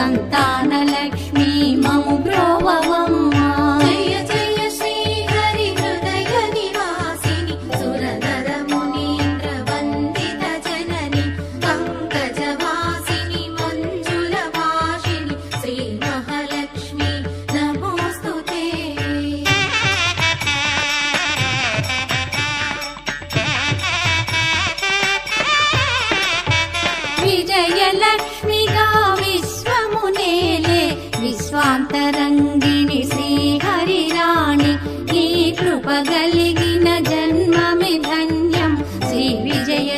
సంతానలక్ష్మి మము బ్రోవవమ్మా. జయ జయ శ్రీ హరి హృదయ నివాసిని సురనర మునీంద్ర వందిత జనని పంకజవాసిని మంజుల భాషిని శ్రీ మహాలక్ష్మి నమోస్తుతే. విజయలక్ష్మిగా విశ్వమునేలే విశ్వాంతరంగిణి శ్రీహరిరాణి నీ కృప కలిగిన జన్మమి ధన్యం శ్రీ విజయ